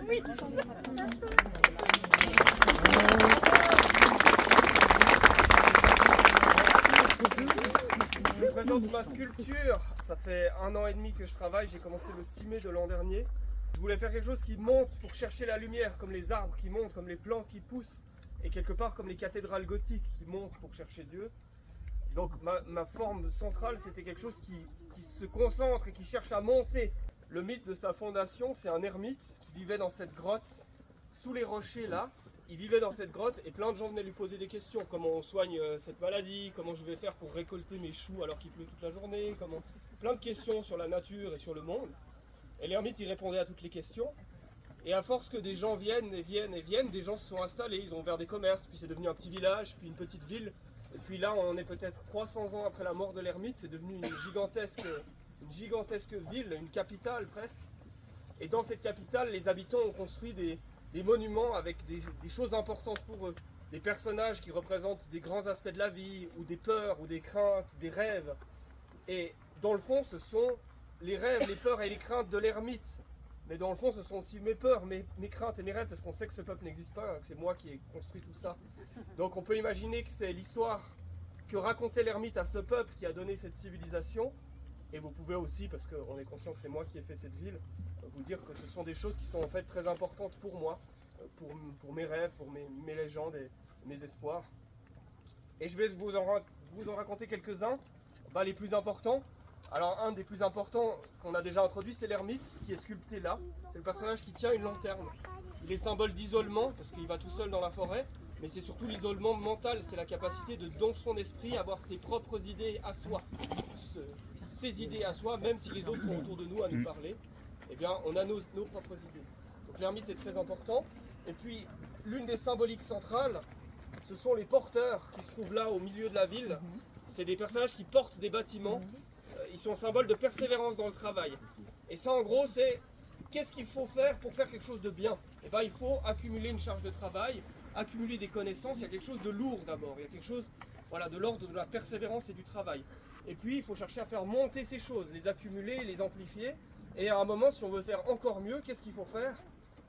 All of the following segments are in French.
Oui. Je vous présente ma sculpture. Ça fait 1 an et demi que je travaille, j'ai commencé le 6 mai de l'an dernier. Je voulais faire quelque chose qui monte pour chercher la lumière, comme les arbres qui montent, comme les plantes qui poussent, et quelque part comme les cathédrales gothiques qui montent pour chercher Dieu. Donc ma forme centrale, c'était quelque chose qui se concentre et qui cherche à monter. Le mythe de sa fondation, c'est un ermite qui vivait dans cette grotte, sous les rochers là. Il vivait dans cette grotte et plein de gens venaient lui poser des questions. Comment on soigne cette maladie, comment je vais faire pour récolter mes choux alors qu'il pleut toute la journée, plein de questions sur la nature et sur le monde. Et l'ermite, il répondait à toutes les questions. Et à force que des gens viennent et viennent et viennent, des gens se sont installés, ils ont ouvert des commerces, puis c'est devenu un petit village, puis une petite ville. Et puis là, on est peut-être 300 ans après la mort de l'ermite, c'est devenu une gigantesque ville, une capitale presque. Et dans cette capitale, les habitants ont construit des monuments avec des choses importantes pour eux. Des personnages qui représentent des grands aspects de la vie, ou des peurs, ou des craintes, des rêves. Et dans le fond, ce sont les rêves, les peurs et les craintes de l'ermite. Mais dans le fond, ce sont aussi mes peurs, mes craintes et mes rêves, parce qu'on sait que ce peuple n'existe pas, que c'est moi qui ai construit tout ça. Donc on peut imaginer que c'est l'histoire que racontait l'ermite à ce peuple qui a donné cette civilisation. Et vous pouvez aussi, parce qu'on est conscient que c'est moi qui ai fait cette ville, vous dire que ce sont des choses qui sont en fait très importantes pour moi, pour mes rêves, pour mes légendes et mes espoirs. Et je vais vous en raconter quelques-uns, les plus importants. Alors un des plus importants qu'on a déjà introduit, c'est l'ermite qui est sculpté là. C'est le personnage qui tient une lanterne. Il est symbole d'isolement parce qu'il va tout seul dans la forêt, mais c'est surtout l'isolement mental, c'est la capacité de dans son esprit avoir ses propres idées à soi. Ses idées à soi, même si les autres sont autour de nous à nous parler, eh bien on a nos propres idées. Donc l'ermite est très important. Et puis l'une des symboliques centrales, ce sont les porteurs qui se trouvent là au milieu de la ville. C'est des personnages qui portent des bâtiments. Ils sont symboles de persévérance dans le travail. Et ça en gros c'est qu'est-ce qu'il faut faire pour faire quelque chose de bien? Eh bien il faut accumuler une charge de travail, accumuler des connaissances. Il y a quelque chose de lourd d'abord, il y a quelque chose de l'ordre de la persévérance et du travail. Et puis il faut chercher à faire monter ces choses, les accumuler, les amplifier. Et à un moment, si on veut faire encore mieux, qu'est-ce qu'il faut faire?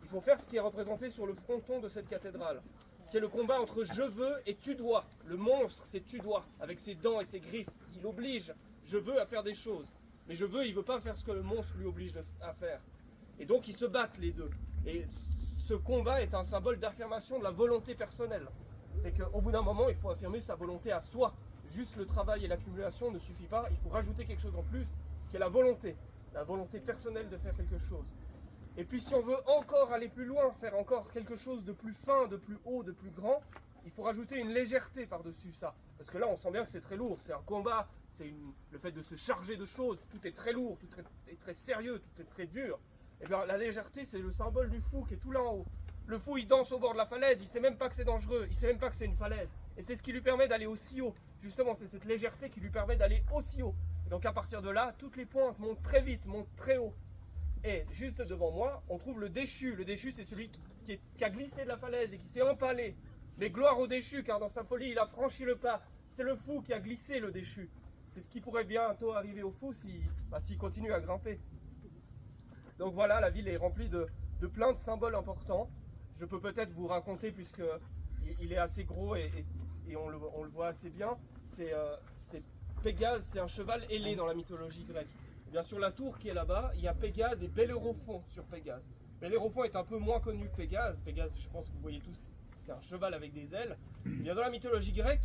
Il faut faire ce qui est représenté sur le fronton de cette cathédrale. C'est le combat entre je veux et tu dois. Le monstre, c'est tu dois, avec ses dents et ses griffes. Il oblige je veux à faire des choses. Mais je veux, il ne veut pas faire ce que le monstre lui oblige à faire. Et donc ils se battent les deux. Et ce combat est un symbole d'affirmation de la volonté personnelle. C'est qu'au bout d'un moment, il faut affirmer sa volonté à soi. Juste le travail et l'accumulation ne suffit pas. Il faut rajouter quelque chose en plus, qui est la volonté personnelle de faire quelque chose. Et puis si on veut encore aller plus loin, faire encore quelque chose de plus fin, de plus haut, de plus grand, il faut rajouter une légèreté par-dessus ça. Parce que là, on sent bien que c'est très lourd, c'est un combat, c'est le fait de se charger de choses, tout est très lourd, tout est très sérieux, tout est très dur. Et bien la légèreté, c'est le symbole du fou qui est tout là en haut. Le fou, il danse au bord de la falaise, il ne sait même pas que c'est dangereux, il ne sait même pas que c'est une falaise. Et c'est ce qui lui permet d'aller aussi haut. Justement, c'est cette légèreté qui lui permet d'aller aussi haut. Et donc à partir de là, toutes les pointes montent très vite, montent très haut. Et juste devant moi, on trouve le déchu. Le déchu, c'est celui qui a glissé de la falaise et qui s'est empalé. Mais gloire au déchu, car dans sa folie, il a franchi le pas. C'est le fou qui a glissé, le déchu. C'est ce qui pourrait bientôt arriver au fou s'il continue à grimper. Donc voilà, la ville est remplie de plein de symboles importants. Je peux peut-être vous raconter, puisqu'il est assez gros et on le voit assez bien. C'est Pégase, c'est un cheval ailé dans la mythologie grecque. Et bien sur la tour qui est là-bas, il y a Pégase et Bellérophon sur Pégase. Bellérophon est un peu moins connu que Pégase. Pégase, je pense que vous voyez tous, c'est un cheval avec des ailes. Et bien dans la mythologie grecque,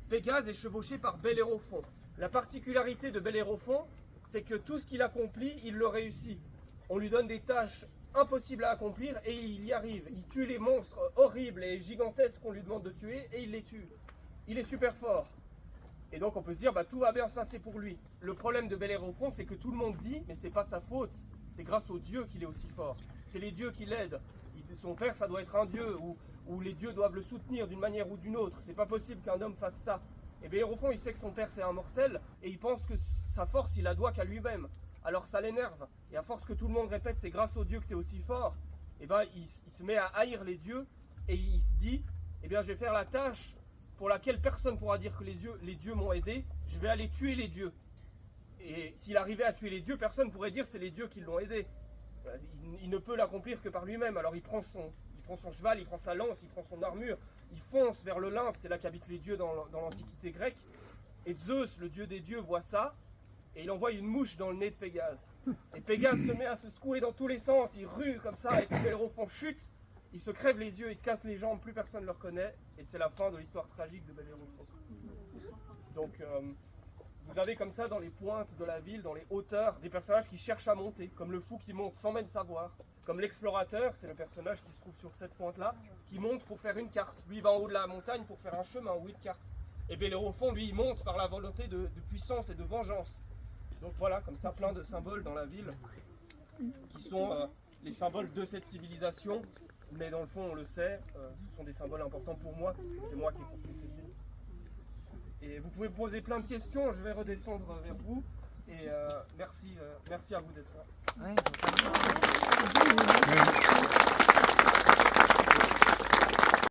Pégase est chevauché par Bellérophon. La particularité de Bellérophon, c'est que tout ce qu'il accomplit, il le réussit. On lui donne des tâches impossibles à accomplir et il y arrive. Il tue les monstres horribles et gigantesques qu'on lui demande de tuer et il les tue. Il est super fort. Et donc on peut se dire, tout va bien se passer pour lui. Le problème de Bellérophon, c'est que tout le monde dit, mais c'est pas sa faute. C'est grâce aux dieux qu'il est aussi fort. C'est les dieux qui l'aident. Son père, ça doit être un dieu, ou les dieux doivent le soutenir d'une manière ou d'une autre. C'est pas possible qu'un homme fasse ça. Et Bellérophon, il sait que son père, c'est un mortel, et il pense que sa force, il la doit qu'à lui-même. Alors ça l'énerve. Et à force que tout le monde répète, c'est grâce aux dieux que tu es aussi fort, et il se met à haïr les dieux, et il se dit, je vais faire la tâche pour laquelle personne ne pourra dire que les dieux m'ont aidé, je vais aller tuer les dieux. Et s'il arrivait à tuer les dieux, personne ne pourrait dire c'est les dieux qui l'ont aidé. Il il ne peut l'accomplir que par lui-même. Alors il prend son cheval, il prend sa lance, il prend son armure, il fonce vers l'Olympe, c'est là qu'habitent les dieux dans l'Antiquité grecque. Et Zeus, le dieu des dieux, voit ça, et il envoie une mouche dans le nez de Pégase. Et Pégase se met à se secouer dans tous les sens, il rue comme ça, et puis Bellérophon chute, il se crève les yeux, il se casse les jambes, plus personne ne le reconnaît, et c'est la fin de l'histoire tragique de Bellérophon. Donc vous avez comme ça dans les pointes de la ville, dans les hauteurs, des personnages qui cherchent à monter, comme le fou qui monte sans même savoir, comme l'explorateur, c'est le personnage qui se trouve sur cette pointe-là, qui monte pour faire une carte. Lui, il va en haut de la montagne pour faire un chemin ou une carte. Et Bellérophon, lui, il monte par la volonté de puissance et de vengeance. Donc voilà, comme ça, plein de symboles dans la ville, qui sont les symboles de cette civilisation, mais dans le fond, on le sait, ce sont des symboles importants pour moi, parce que c'est moi qui ai construit cette ville. Et vous pouvez me poser plein de questions, je vais redescendre vers vous. Et merci à vous d'être là. Ouais.